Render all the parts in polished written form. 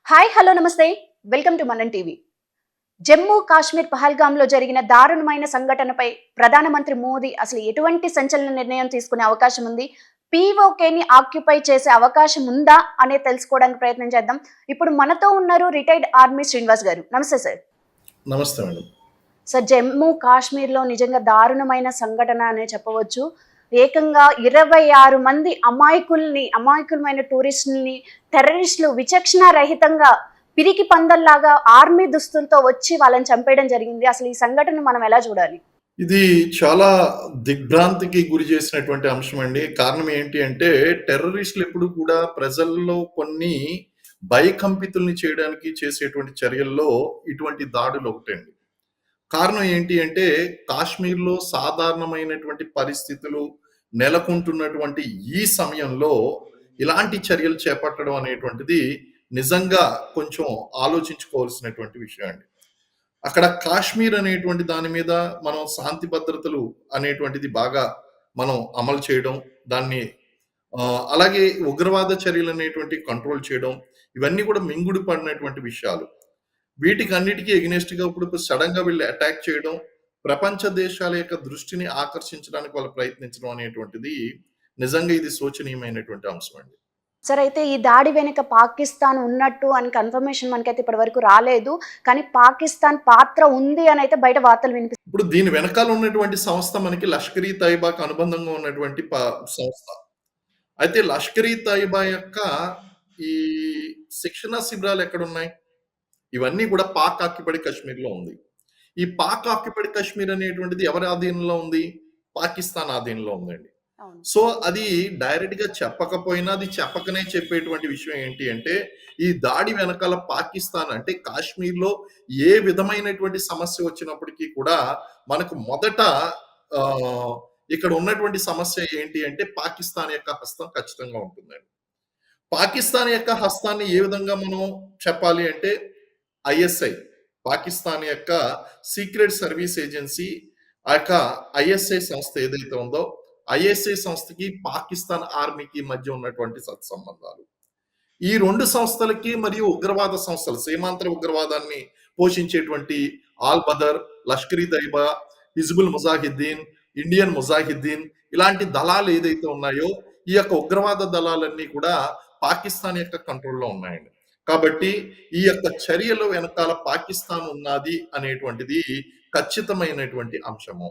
Hi hello నమస్తే welcome to Manan TV. Jammu Kashmir పహల్గామ్‌లో జరిగిన దారుణమైన సంఘటనపై ప్రధానమంత్రి మోదీ అసలు ఎటువంటి సంచలన నిర్ణయం తీసుకునే అవకాశం ఉంది? పీఓకేని ఆక్యుపై చేసే అవకాశం ఉందా అనేది తెలుసుకోవడానికి ప్రయత్నం చేద్దాం. ఇప్పుడు మనతో ఉన్నారు రిటైర్డ్ ఆర్మీ శ్రీనివాస్ గారు. నమస్తే సార్. నమస్తే మేడం. సార్, జమ్మూ కాశ్మీర్‌లో నిజంగా దారుణమైన సంఘటన అనే చెప్పవచ్చు. ఏకంగా 26 మంది అమాయకులమైన టూరిస్టుల్ని టెర్రరిస్టులు విచక్షణ రహితంగా పిరికి పందల్లాగా ఆర్మీ దుస్తులతో వచ్చి వాళ్ళని చంపేయడం జరిగింది. అసలు ఈ సంఘటన మనం ఎలా చూడాలి? ఇది చాలా దిగ్భ్రాంతికి గురి చేసినటువంటి అంశమండి. కారణం ఏంటి అంటే, టెర్రరిస్టులు ఎప్పుడు కూడా ప్రజల్లో కొన్ని భయకంపితుల్ని చేయడానికి చేసేటువంటి చర్యల్లో ఇటువంటి దాడులు ఒకటండి. కారణం ఏంటి అంటే, కాశ్మీర్‌లో సాధారణమైనటువంటి పరిస్థితులు నెలకొంటున్నటువంటి ఈ సమయంలో ఇలాంటి చర్యలు చేపట్టడం అనేటువంటిది నిజంగా కొంచెం ఆలోచించుకోవాల్సినటువంటి విషయం అండి. అక్కడ కాశ్మీర్ అనేటువంటి దాని మీద మనం శాంతి భద్రతలు అనేటువంటిది బాగా మనం అమలు చేయడం, దాన్ని అలాగే ఉగ్రవాద చర్యలనేటువంటివి కంట్రోల్ చేయడం, ఇవన్నీ కూడా మింగుడు పడినటువంటి విషయాలు. వీటికన్నిటికి ఎగనెస్ట్‌గా ఇప్పుడు సడెన్‌గా వీళ్ళు అటాక్ చేయడం, ప్రపంచ దేశాల యొక్క దృష్టిని ఆకర్షించడానికి వాళ్ళు ప్రయత్నించడం అనేటువంటిది నిజంగా ఇది శోచనీయమైనటువంటి అంశం అండి. సార్, అయితే ఈ దాడి వెనుక పాకిస్తాన్ ఉన్నట్టు అని కన్ఫర్మేషన్ మనకైతే ఇప్పటివరకు రాలేదు. కానీ పాకిస్తాన్ పాత్ర ఉంది అని అయితే బయట వార్తలు ఇప్పుడు దీని వెనకాల ఉన్నటువంటి సంస్థ మనకి లష్కర్ ఇ తైబాకి అనుబంధంగా ఉన్నటువంటి సంస్థ. అయితే లష్కర్ ఇ తైబా యొక్క ఈ శిక్షణా శిబిరాలు ఎక్కడున్నాయి? ఇవన్నీ కూడా పాక్ ఆక్యుపైడ్ కాశ్మీర్‌లో ఉంది. ఈ పాక్ ఆక్యుపైడ్ కాశ్మీర్ అనేటువంటిది ఎవరి ఆధీనంలో ఉంది? పాకిస్తాన్ ఆధీనంలో ఉందండి. అవును. సో, అది డైరెక్ట్‌గా చెప్పకపోయినా, అది చెప్పకనే చెప్పేటువంటి విషయం ఏంటి అంటే, ఈ దాడి వెనకాల పాకిస్తాన్ అంటే కాశ్మీర్‌లో ఏ విధమైనటువంటి సమస్య వచ్చినప్పటికీ కూడా మనకు మొదట ఆహ్, ఇక్కడ ఉన్నటువంటి సమస్య ఏంటి అంటే పాకిస్తాన్ యొక్క హస్తం ఖచ్చితంగా ఉంటుందండి. పాకిస్తాన్ యొక్క హస్తాన్ని ఏ విధంగా మనం చెప్పాలి అంటే ఐఎస్ఐ, పాకిస్తాన్ యొక్క సీక్రెట్ సర్వీస్ ఏజెన్సీ, ఆ యొక్క ఐఎస్ఐ సంస్థ ఏదైతే ఉందో, ఐఎస్ఐ సంస్థకి పాకిస్తాన్ ఆర్మీకి మధ్య ఉన్నటువంటి సత్సంబంధాలు. ఈ 2 సంస్థలకి మరియు ఉగ్రవాద సంస్థలు, సీమాంతర ఉగ్రవాదాన్ని పోషించేటువంటి ఆల్ బదర్, లష్కర్ ఇ తైబా, హిజ్బుల్ ముజాహిద్దీన్, ఇండియన్ ముజాహిద్దీన్ ఇలాంటి దళాలు ఏదైతే ఉన్నాయో, ఈ యొక్క ఉగ్రవాద దళాలన్నీ కూడా పాకిస్తాన్ యొక్క కంట్రోల్‌లో ఉన్నాయండి. కాబట్టి ఈ యొక్క చర్యల వెనకాల పాకిస్తాన్ ఉన్నది అనేటువంటిది ఖచ్చితమైనటువంటి అంశము.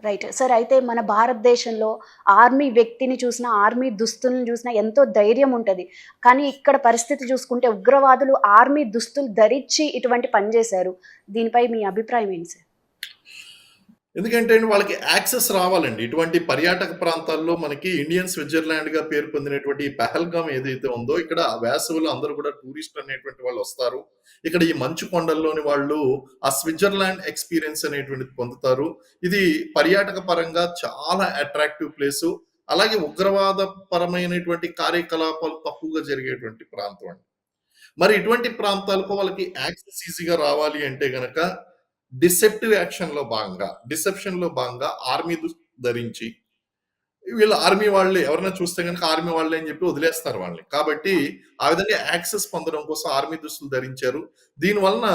రైట్. సార్, అయితే మన భారతదేశంలో ఆర్మీ వ్యక్తిని చూసినా, ఆర్మీ దుస్తులను చూసినా ఎంతో ధైర్యం ఉంటది. కానీ ఇక్కడ పరిస్థితి చూసుకుంటే ఉగ్రవాదులు ఆర్మీ దుస్తులు ధరించి ఇటువంటి పని చేశారు. దీనిపై మీ అభిప్రాయం ఏంటి సార్? ఎందుకంటే అండి వాళ్ళకి యాక్సెస్ రావాలండి. ఇటువంటి పర్యాటక ప్రాంతాల్లో మనకి ఇండియన్ స్విట్జర్లాండ్‌గా పేరు పొందినటువంటి ఈ పహల్గామ్ ఏదైతే ఉందో, ఇక్కడ వేసవిలో అందరూ కూడా టూరిస్టులు అనేటువంటి వాళ్ళొస్తారు. ఇక్కడ ఈ మంచు కొండల్లోని వాళ్ళు ఆ స్విట్జర్లాండ్ ఎక్స్‌పీరియన్స్ అనేటువంటిది పొందుతారు. ఇది పర్యాటక పరంగా చాలా అట్రాక్టివ్ ప్లేసు. అలాగే ఉగ్రవాద పరమైనటువంటి కార్యకలాపాలు తక్కువగా జరిగేటువంటి ప్రాంతం అండి. మరి ఇటువంటి ప్రాంతాలకు వాళ్ళకి యాక్సెస్ ఈజీగా రావాలి అంటే గనక డిసెప్షన్‌లో భాగంగా ఆర్మీ ధరించి వీళ్ళు ఆర్మీ వాళ్ళే ఎవరైనా చూస్తే గనక ఆర్మీ వాళ్ళే అని చెప్పి వదిలేస్తారు వాళ్ళని. కాబట్టి ఆ విధంగా యాక్సెస్ పొందడం కోసం ఆర్మీ దుస్తులు ధరించారు. దీనివలన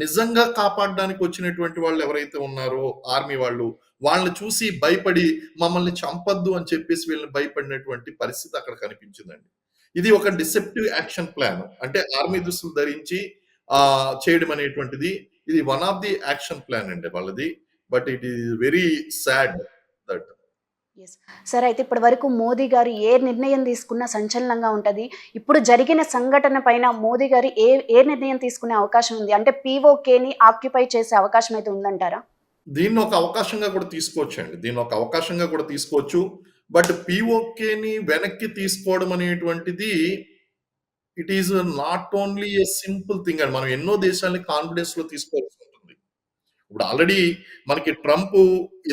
నిజంగా కాపాడడానికి వచ్చినటువంటి వాళ్ళు ఎవరైతే ఉన్నారో ఆర్మీ వాళ్ళు, వాళ్ళని చూసి భయపడి మమ్మల్ని చంపొద్దు అని చెప్పేసి వీళ్ళని భయపడినటువంటి పరిస్థితి అక్కడ కనిపించిందండి. ఇది ఒక డిసెప్టివ్ యాక్షన్ ప్లాన్. అంటే ఆర్మీ దుస్తులు ధరించి చేయడం అనేటువంటిది ఇది one of the action plan అండి వాళ్ళది. But it is very sad that. Yes. Sir, అయితే ఇప్పటి వరకు మోదీ గారు ఏ నిర్ణయం తీసుకున్నా సంచలనంగా ఉంటది. ఇప్పుడు జరిగిన సంఘటన పైన మోదీ గారు ఏ ఏ నిర్ణయం తీసుకునే అవకాశం ఉంది? అంటే పీఓకేని ఆక్యుపై చేసే అవకాశం అయితే ఉందంటారా? దీన్ని ఒక అవకాశంగా కూడా తీసుకోవచ్చండి. దీన్ని ఒక అవకాశంగా కూడా తీసుకోవచ్చు. బట్ పీఓకేని వెనక్కి తీసుకోవడం అనేటువంటిది it is not only a simple thing అండి. మనం ఎన్నో దేశాల్ని కాన్ఫిడెన్స్‌లో తీసుకోవాల్సి ఉంటుంది. ఇప్పుడు ఆల్రెడీ మనకి ట్రంప్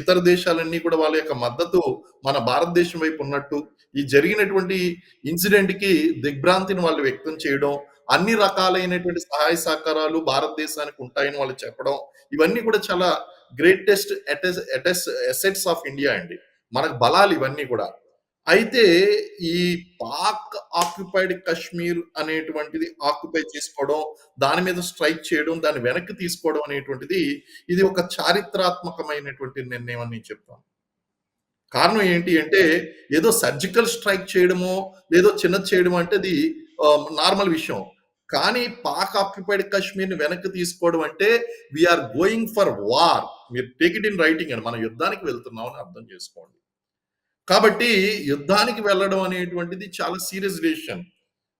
ఇతర దేశాలన్నీ కూడా వాళ్ళ యొక్క మద్దతు మన భారతదేశం వైపు ఉన్నట్టు, ఈ జరిగినటువంటి ఇన్సిడెంట్‌కి దిగ్భ్రాంతిని వాళ్ళు వ్యక్తం చేయడం, అన్ని రకాలైనటువంటి సహాయ సహకారాలు భారతదేశానికి ఉంటాయని వాళ్ళు చెప్పడం, ఇవన్నీ కూడా చాలా గ్రేటెస్ట్ అసెట్స్ ఆఫ్ ఇండియా అండి. మనకు బలాలు ఇవన్నీ కూడా. అయితే ఈ పాక్ ఆక్యుపైడ్ కశ్మీర్ అనేటువంటిది ఆక్యుపై చేసుకోవడం, దాని మీద స్ట్రైక్ చేయడం, దాన్ని వెనక్కి తీసుకోవడం అనేటువంటిది ఇది ఒక చారిత్రాత్మకమైనటువంటి నిర్ణయం అని నేను చెప్తాను. కారణం ఏంటి అంటే ఏదో సర్జికల్ స్ట్రైక్ చేయడమో, లేదో చిన్నది చేయడం అంటే అది నార్మల్ విషయం. కానీ పాక్ ఆక్యుపైడ్ కశ్మీర్‌ని వెనక్కి తీసుకోవడం అంటే we are going for war. మీరు టేక్ ఇట్ ఇన్ రైటింగ్ అండి. మనం యుద్ధానికి వెళ్తున్నాం అని అర్థం చేసుకోండి. కాబట్టి యుద్ధానికి వెళ్ళడం అనేటువంటిది చాలా సీరియస్ డెసిషన్.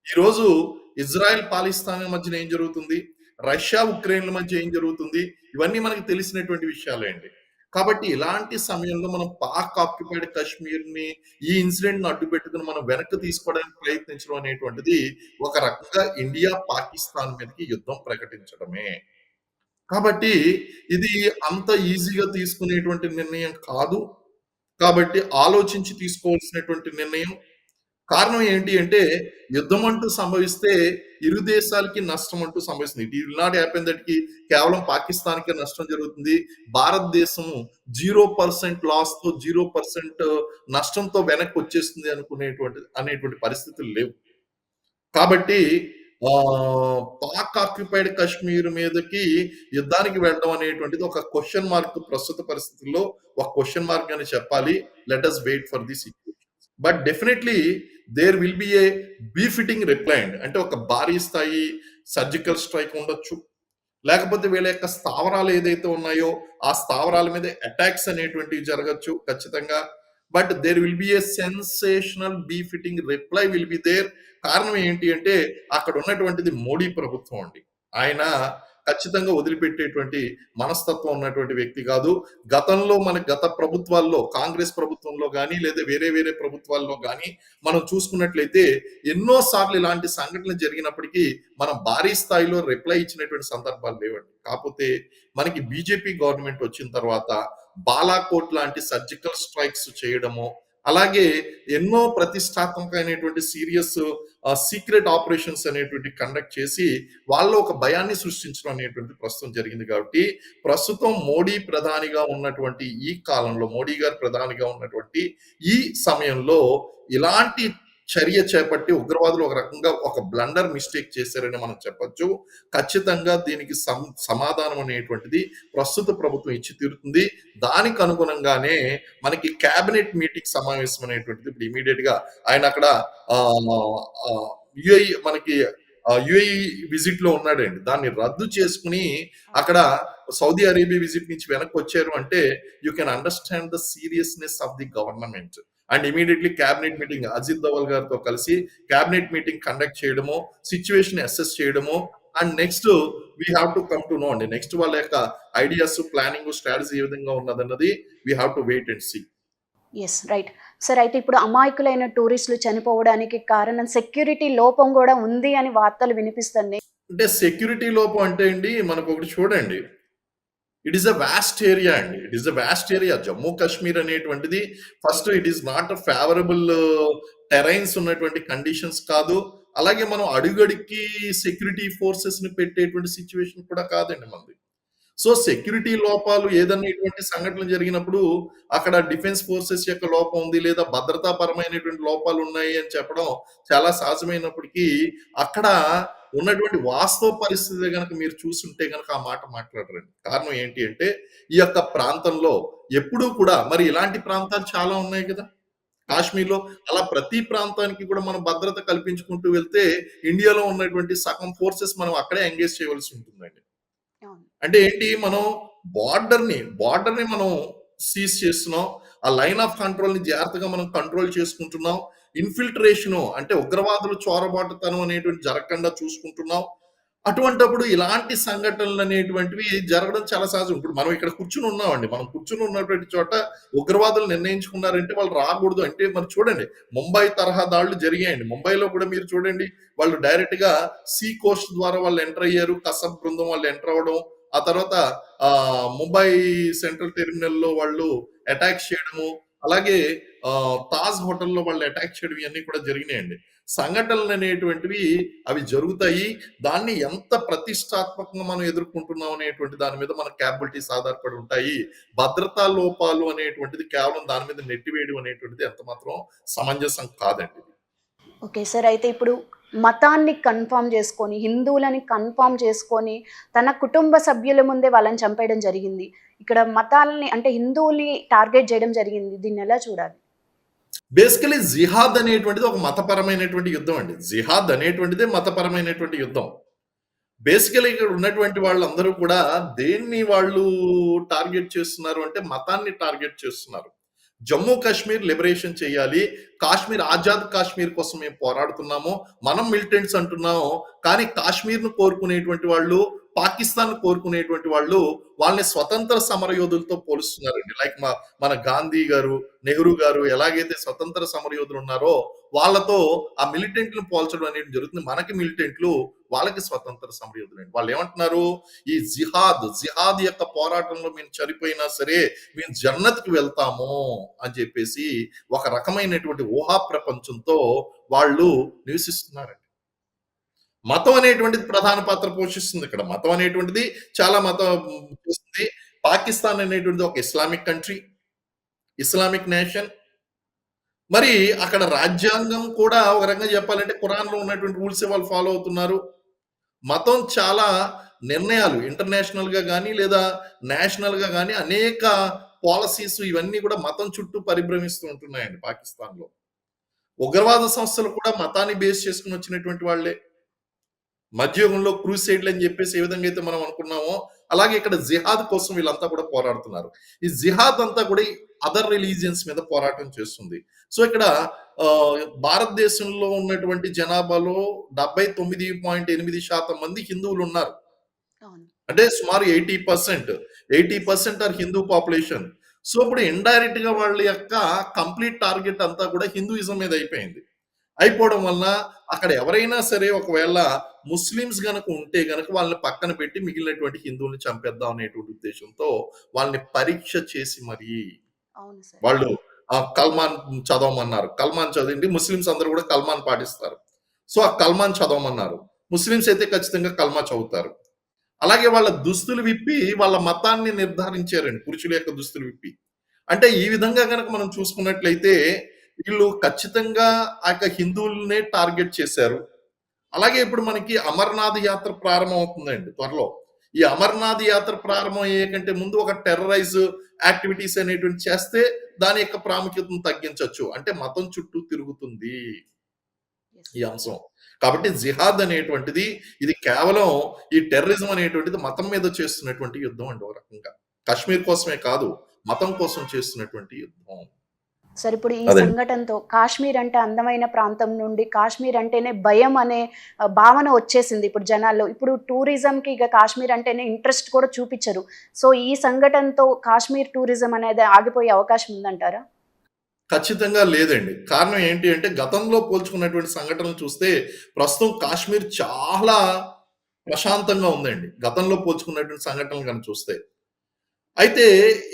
ఈరోజు ఇజ్రాయెల్ పాలిస్తాన్ మధ్యన ఏం జరుగుతుంది? రష్యా ఉక్రెయిన్‌ల మధ్య ఏం జరుగుతుంది? ఇవన్నీ మనకు తెలిసినటువంటి విషయాలే అండి. కాబట్టి ఇలాంటి సమయంలో మనం పాక్ ఆక్యుపైడ్ కశ్మీర్‌ని ఈ ఇన్సిడెంట్‌ని అడ్డుపెట్టుకొని మనం వెనక్కి తీసుకోవడానికి ప్రయత్నించడం అనేటువంటిది ఒక రకంగా ఇండియా, పాకిస్తాన్ మీదకి యుద్ధం ప్రకటించడమే. కాబట్టి ఇది అంత ఈజీగా తీసుకునేటువంటి నిర్ణయం కాదు. కాబట్టి ఆలోచించి తీసుకోవాల్సినటువంటి నిర్ణయం. కారణం ఏంటి అంటే యుద్ధం అంటూ సంభవిస్తే ఇరు దేశాలకి నష్టం అంటూ సంభవిస్తుంది. It will not happen that కి కేవలం పాకిస్తాన్‌కే నష్టం జరుగుతుంది. భారతదేశం 0% లాస్‌తో 0% నష్టంతో వెనక్కి వచ్చేస్తుంది అనేటువంటి పరిస్థితులు లేవు. కాబట్టి పాక్ ఆక్యుపైడ్ కశ్మీర్ మీదకి యుద్ధానికి వెళ్ళడం అనేటువంటిది ఒక క్వెషన్ మార్క్ ప్రస్తుత పరిస్థితుల్లో ఒక క్వెషన్ మార్క్ అని చెప్పాలి. Let us wait for the situation. But definitely there will be a befitting reply అండి. అంటే ఒక భారీ స్థాయి సర్జికల్ స్ట్రైక్ ఉండొచ్చు. లేకపోతే వీళ్ళ యొక్క స్థావరాలు ఏదైతే ఉన్నాయో ఆ స్థావరాల మీద అటాక్స్ అనేటువంటివి జరగచ్చు ఖచ్చితంగా. But there will be a sensational befitting reply will be there. కారణం ఏంటి అంటే అక్కడ ఉన్నటువంటిది మోడీ ప్రభుత్వం అండి. ఆయన ఖచ్చితంగా వదిలిపెట్టేటువంటి మనస్తత్వం ఉన్నటువంటి వ్యక్తి కాదు. గతంలో మన గత ప్రభుత్వాల్లో కాంగ్రెస్ ప్రభుత్వంలో గాని లేదా వేరే వేరే ప్రభుత్వాల్లో గాని మనం చూసుకున్నట్లయితే ఎన్నో సార్లు ఇలాంటి సంఘటనలు జరిగినప్పటికీ మనం భారీ స్థాయిలో రిప్లై ఇచ్చినటువంటి సందర్భాలు లేవండి. కాకపోతే మనకి బీజేపీ గవర్నమెంట్ వచ్చిన తర్వాత బాలాకోట్ లాంటి సర్జికల్ స్ట్రైక్స్ చేయడము, అలాగే ఎన్నో ప్రతిష్టాత్మకమైనటువంటి సీరియస్ సీక్రెట్ ఆపరేషన్స్ అనేటువంటి కండక్ట్ చేసి వాళ్ళు ఒక భయాన్ని సృష్టించడం అనేటువంటి ప్రస్తుతం జరిగింది. కాబట్టి ప్రస్తుతం మోడీ ప్రధానిగా ఉన్నటువంటి ఈ కాలంలో మోడీ గారు ప్రధానిగా ఉన్నటువంటి ఈ సమయంలో ఇలాంటి చర్య చేపట్టి ఉగ్రవాదులు ఒక రకంగా ఒక బ్లండర్ మిస్టేక్ చేశారని మనం చెప్పొచ్చు. ఖచ్చితంగా దీనికి సమాధానం అనేటువంటిది ప్రస్తుత ప్రభుత్వం ఇచ్చి తీరుతుంది. దానికి అనుగుణంగానే మనకి క్యాబినెట్ మీటింగ్ సమావేశం అనేటువంటిది ఇప్పుడు ఇమీడియట్ గా ఆయన అక్కడ యుఏఈ మనకి యుఏఈ విజిట్ లో ఉన్నాడండి. దాన్ని రద్దు చేసుకుని అక్కడ సౌదీ అరేబియా విజిట్ నుంచి వెనక్కి వచ్చారు అంటే you can understand the seriousness of the government. And immediately cabinet meeting Ajit Doval గారితో కలిసి క్యాబినెట్ మీటింగ్ కండక్ట్ చేయడము, సిచ్యువేషన్ అసెస్ చేయడము. And next we have to come to know అండి. నెక్స్ట్ వాళ్ళ యొక్క ఐడియాస్, ప్లానింగ్, స్ట్రాటజీ ఏ విధంగా ఉన్నదన్నది we have to wait and see. Yes. Right. Sir అయితే ఇప్పుడు అమాయకులైన టూరిస్టులు చనిపోవడానికి కారణం సెక్యూరిటీ లోపం గూడా ఉంది అని వార్తలు వినిపిస్తున్నాయి. అంటే సెక్యూరిటీ లోపం అంటే అండి మనకొకటి చూడండి. It is a vast area అండి. It is a vast area. Jammu Kashmir అనేటువంటిది first it is not a favourable terrains ఉన్నటువంటి కండిషన్స్ కాదు. అలాగే మనం అడుగడుక్కి సెక్యూరిటీ ఫోర్సెస్ ని పెట్టేటువంటి సిచ్యువేషన్ కూడా కాదండి మనది. సో సెక్యూరిటీ లోపాలు ఏదన్నా ఇటువంటి సంఘటనలు జరిగినప్పుడు అక్కడ డిఫెన్స్ ఫోర్సెస్ యొక్క లోపం ఉంది లేదా భద్రతాపరమైనటువంటి లోపాలు ఉన్నాయి అని చెప్పడం చాలా సహజమైనప్పటికీ అక్కడ ఉన్నటువంటి వాస్తవ పరిస్థితి గనక మీరు చూసుంటే గనక ఆ మాట మాట్లాడరండి. కారణం ఏంటి అంటే ఈ యొక్క ప్రాంతంలో ఎప్పుడూ కూడా మరి ఇలాంటి ప్రాంతాలు చాలా ఉన్నాయి కదా కాశ్మీర్‌లో. అలా ప్రతి ప్రాంతానికి కూడా మనం భద్రత కల్పించుకుంటూ వెళ్తే ఇండియాలో ఉన్నటువంటి సగం ఫోర్సెస్ మనం అక్కడే ఎంగేజ్ చేయవలసి ఉంటుందండి. అవును. అంటే ఏంటి మనం బార్డర్‌ని మనం సీజ్ చేస్తున్నాం. ఆ లైన్ ఆఫ్ కంట్రోల్‌ని జాగ్రత్తగా మనం కంట్రోల్ చేసుకుంటున్నాం. ఇన్‌ఫిల్ట్రేషను అంటే ఉగ్రవాదులు చొరబాటుతనం అనేటువంటిది జరగకుండా చూసుకుంటున్నాం. అటువంటప్పుడు ఇలాంటి సంఘటనలనేటువంటివి జరగడం చాలా సహజం. ఇప్పుడు మనం ఇక్కడ కూర్చొని ఉన్నామండి. మనం కూర్చొని ఉన్నటువంటి చోట ఉగ్రవాదులు నిర్ణయించుకున్నారంటే వాళ్ళు రాకూడదు. అంటే మరి చూడండి ముంబై తరహా దాడులు జరిగాయండి. ముంబైలో కూడా మీరు చూడండి వాళ్ళు డైరెక్ట్‌గా సీ కోస్ట్ ద్వారా వాళ్ళు ఎంటర్ అయ్యారు. కసబ్ బృందం వాళ్ళు ఎంటర్ అవ్వడం. ఆ తర్వాత ముంబై సెంట్రల్ టెర్మినల్‌లో వాళ్ళు అటాక్ చేయడము. అలాగే తాజ్ హోటల్‌లో వాళ్ళు అటాక్ చేయడం ఇయన్నీ కూడా జరిగినాయండి. సంఘటనలనేటువంటివి అవి జరుగుతాయి. దాన్ని ఎంత ప్రతిష్టాత్మకంగా మనం ఎదుర్కొంటున్నాం అనేటువంటి దాని మీద మన క్యాపబిలిటీస్ ఆధారపడి ఉంటాయి. భద్రతా లోపాలు అనేటువంటిది కేవలం దాని మీద నెట్టివేయడం అనేటువంటిది ఎంత మాత్రం సమంజసం కాదండి. Okay sir. అయితే ఇప్పుడు మతాన్ని కన్ఫర్మ్ చేసుకొని, హిందువులని కన్ఫర్మ్ చేసుకొని, తన కుటుంబ సభ్యుల ముందే వాళ్ళని చంపేయడం జరిగింది. ఇక్కడ మతాల్ని అంటే హిందువుల్ని టార్గెట్ చేయడం జరిగింది. దీన్నెలా చూడాలి? బేసికల్లీ జిహాద్ అనేటువంటిది ఒక మతపరమైనటువంటి యుద్ధం అండి. జిహాద్ అనేటువంటిదే మతపరమైనటువంటి యుద్ధం. బేసికల్లీ ఇక్కడ ఉన్నటువంటి వాళ్ళందరూ కూడా దేన్ని వాళ్ళు టార్గెట్ చేస్తున్నారు అంటే మతాన్ని టార్గెట్ చేస్తున్నారు. జమ్మూ కాశ్మీర్ లిబరేషన్ చేయాలి. కాశ్మీర్ ఆజాద్ కాశ్మీర్ కోసం మేము పోరాడుతున్నాము. మనం మిలిటెంట్స్ అంటున్నాము. కానీ కాశ్మీర్‌ను కోరుకునేటువంటి వాళ్ళు, పాకిస్తాన్‌ను కోరుకునేటువంటి వాళ్ళు వాళ్ళని స్వతంత్ర సమరయోధులతో పోలుస్తున్నారండి. లైక్ మన గాంధీ గారు, నెహ్రూ గారు ఎలాగైతే స్వతంత్ర సమరయోధులు ఉన్నారో వాళ్ళతో ఆ మిలిటెంట్‌లను పోల్చడం అనేది జరుగుతుంది. మనకి మిలిటెంట్లు, వాళ్ళకి స్వతంత్ర సమరయోధులండి. వాళ్ళేమంటున్నారు? ఈ జిహాద్ యొక్క పోరాటంలో మేము చనిపోయినా సరే మేము జన్నత్‌కి వెళ్తాము అని చెప్పేసి ఒక రకమైనటువంటి ఊహా ప్రపంచంతో వాళ్ళు నివసిస్తున్నారండి. మతం అనేటువంటిది ప్రధాన పాత్ర పోషిస్తుంది ఇక్కడ. మతం అనేటువంటిది చాలా చేస్తుంది. పాకిస్తాన్ అనేటువంటిది ఒక ఇస్లామిక్ కంట్రీ, ఇస్లామిక్ నేషన్. మరి అక్కడ రాజ్యాంగం కూడా ఒక రకంగా చెప్పాలంటే ఖురాన్‌లో ఉన్నటువంటి రూల్సే వాళ్ళు ఫాలో అవుతున్నారు. మతం చాలా నిర్ణయాలు ఇంటర్నేషనల్‌గా గాని, లేదా నేషనల్‌గా గాని అనేక పాలిసీస్ ఇవన్నీ కూడా మతం చుట్టూ పరిభ్రమిస్తూ ఉంటున్నాయండి పాకిస్తాన్‌లో. ఉగ్రవాద సంస్థలు కూడా మతాన్ని బేస్ చేసుకొని వచ్చినటువంటి వాళ్ళే. మధ్యయుగంలో క్రూసేడ్‌లు అని చెప్పేసి ఏ విధంగా అయితే మనం అనుకున్నామో, అలాగే ఇక్కడ జిహాద్ కోసం వీళ్ళంతా కూడా పోరాడుతున్నారు. ఈ జిహాద్ అంతా కూడా ఈ అదర్ రిలీజియన్స్ మీద పోరాటం చేస్తుంది. సో ఇక్కడ భారతదేశంలో ఉన్నటువంటి జనాభాలో 79.8% మంది హిందువులున్నారు. అవును. అంటే సుమారు 80%. 80% ఆర్ హిందూ పాపులేషన్. సో ఇప్పుడు ఇండైరెక్ట్‌గా వాళ్ళ యొక్క కంప్లీట్ టార్గెట్ అంతా కూడా హిందూయిజం మీద అయిపోయింది. అయిపోవడం వలన అక్కడ ఎవరైనా సరే ఒకవేళ ముస్లిమ్స్ గనక ఉంటే గనక వాళ్ళని పక్కన పెట్టి మిగిలినటువంటి హిందువుల్ని చంపేద్దాం అనేటువంటి ఉద్దేశంతో వాళ్ళని పరీక్ష చేసి మరి అవును సార్. వాళ్ళు కల్మాన్ చదవమన్నారు. కల్మాన్ చదివింది ముస్లిమ్స్ అందరూ కూడా కల్మాన్ పాటిస్తారు. సో ఆ కల్మాన్ చదవమన్నారు. ముస్లిమ్స్ అయితే ఖచ్చితంగా కల్మా చదువుతారు. అలాగే వాళ్ళ దుస్తులు విప్పి వాళ్ళ మతాన్ని నిర్ధారించారండి. పురుషుల యొక్క దుస్తులు విప్పి. అంటే ఈ విధంగా గనక మనం చూసుకున్నట్లయితే వీళ్ళు ఖచ్చితంగా ఆ యొక్క హిందువులనే టార్గెట్ చేశారు. అలాగే ఇప్పుడు మనకి అమర్నాథ్ యాత్ర ప్రారంభం అవుతుందండి త్వరలో. ఈ అమర్నాథ్ యాత్ర ప్రారంభం అయ్యే కంటే ముందు ఒక టెర్రరైజ్ యాక్టివిటీస్ అనేటువంటివి చేస్తే దాని యొక్క ప్రాముఖ్యతను తగ్గించొచ్చు. అంటే మతం చుట్టూ తిరుగుతుంది యెస్. ఈ అంశం. కాబట్టి జిహాద్ అనేటువంటిది ఇది కేవలం ఈ టెర్రరిజం అనేటువంటిది మతం మీద చేస్తున్నటువంటి యుద్ధం అండి ఒక రకంగా. కాశ్మీర్ కోసమే కాదు, మతం కోసం చేస్తున్నటువంటి యుద్ధం. సార్ ఇప్పుడు ఈ అదండి. సంఘటనతో కాశ్మీర్ అంటే అందమైన ప్రాంతం నుండి కాశ్మీర్ అంటేనే భయం అనే భావన వచ్చేసింది ఇప్పుడు జనాల్లో. ఇప్పుడు టూరిజంకి ఇక కాశ్మీర్ అంటేనే ఇంట్రెస్ట్ కూడా చూపిచ్చరు. సో ఈ సంఘటనతో కాశ్మీర్ టూరిజం అనేది ఆగిపోయే అవకాశం ఉందంటారా? ఖచ్చితంగా లేదండి. కారణం ఏంటి అంటే గతంలో పోల్చుకున్నటువంటి సంఘటనలు చూస్తే ప్రస్తుతం కాశ్మీర్ చాలా ప్రశాంతంగా ఉందండి. గతంలో పోల్చుకున్నటువంటి సంఘటనలు గనుక చూస్తే. అయితే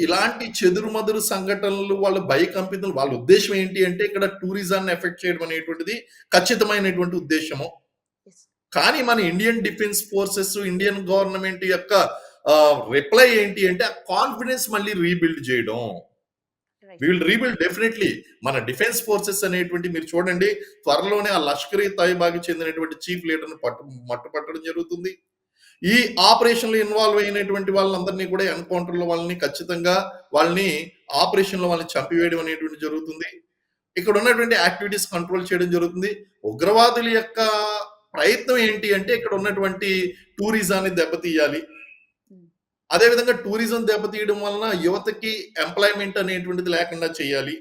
ఇలాంటి చెదురుమదురు సంఘటనలు వాళ్ళ భయకంపితులు వాళ్ళ ఉద్దేశ్యం ఏంటి అంటే ఇక్కడ టూరిజాన్ని ఎఫెక్ట్ చేయడం అనేటువంటిది ఖచ్చితమైనటువంటి ఉద్దేశ్యము. యెస్. కానీ మన Indian defence forces, Indian government యొక్క రిప్లై ఏంటి అంటే ఆ కాన్ఫిడెన్స్ మళ్ళీ రీబిల్డ్ చేయడం. Right. We will rebuild definitely. మన డిఫెన్స్ ఫోర్సెస్ అనేటువంటి మీరు చూడండి త్వరలోనే ఆ లష్కర్ ఇ తోయిబాకి చెందినటువంటి చీఫ్ లీడర్‌ని మట్టుపట్టడం జరుగుతుంది. ఈ ఆపరేషన్‌లో ఇన్వాల్వ్ అయినటువంటి వాళ్ళందరినీ కూడా ఎన్‌కౌంటర్‌లో వాళ్ళని ఖచ్చితంగా వాళ్ళని ఆపరేషన్‌లో వాళ్ళని చంపివేయడం అనేటువంటిది జరుగుతుంది. ఇక్కడ ఉన్నటువంటి యాక్టివిటీస్ కంట్రోల్ చేయడం జరుగుతుంది. ఉగ్రవాదుల యొక్క ప్రయత్నం ఏంటి అంటే ఇక్కడ ఉన్నటువంటి టూరిజాన్ని దెబ్బతీయాలి. హ్మ్. అదే విధంగా టూరిజం దెబ్బతీయడం వలన యువతకి ఎంప్లాయ్‌మెంట్ అనేటువంటిది లేకుండా చేయాలి.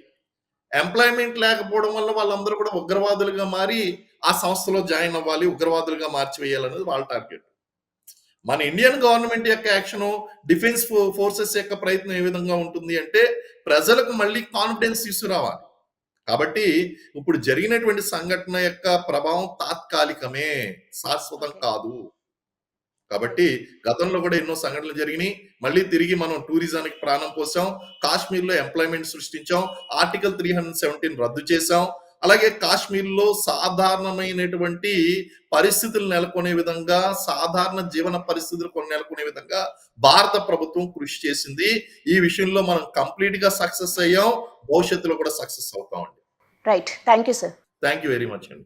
ఎంప్లాయ్‌మెంట్ లేకపోవడం వల్ల వాళ్ళందరూ కూడా ఉగ్రవాదులుగా మారి ఆ సంస్థలో జాయిన్ అవ్వాలి. ఉగ్రవాదులుగా మార్చివేయాలనేది వాళ్ళ టార్గెట్. మన ఇండియన్ గవర్నమెంట్ యొక్క యాక్షను, డిఫెన్స్ ఫోర్సెస్ యొక్క ప్రయత్నం ఏ విధంగా ఉంటుంది అంటే ప్రజలకు మళ్ళీ కాన్ఫిడెన్స్ తీసుకురావాలి. కాబట్టి ఇప్పుడు జరిగినటువంటి సంఘటన యొక్క ప్రభావం తాత్కాలికమే, శాశ్వతం ఓకే. కాదు. కాబట్టి గతంలో కూడా ఎన్నో సంఘటనలు జరిగినాయి. మళ్ళీ తిరిగి మనం టూరిజానికి ప్రాణం పోసాం. కాశ్మీర్‌లో ఎంప్లాయ్‌మెంట్ సృష్టించాం. ఆర్టికల్ 317 రద్దు చేశాం. అలాగే కాశ్మీర్‌లో సాధారణమైనటువంటి పరిస్థితులు నెలకొనే విధంగా, సాధారణ జీవన పరిస్థితులు కొన్ని నెలకొనే విధంగా భారత ప్రభుత్వం కృషి చేసింది. ఈ విషయంలో మనం కంప్లీట్‌గా సక్సెస్ అయ్యాం. భవిష్యత్తులో కూడా సక్సెస్ అవుతామండి. Right. Thank you sir. Thank you very much అండి.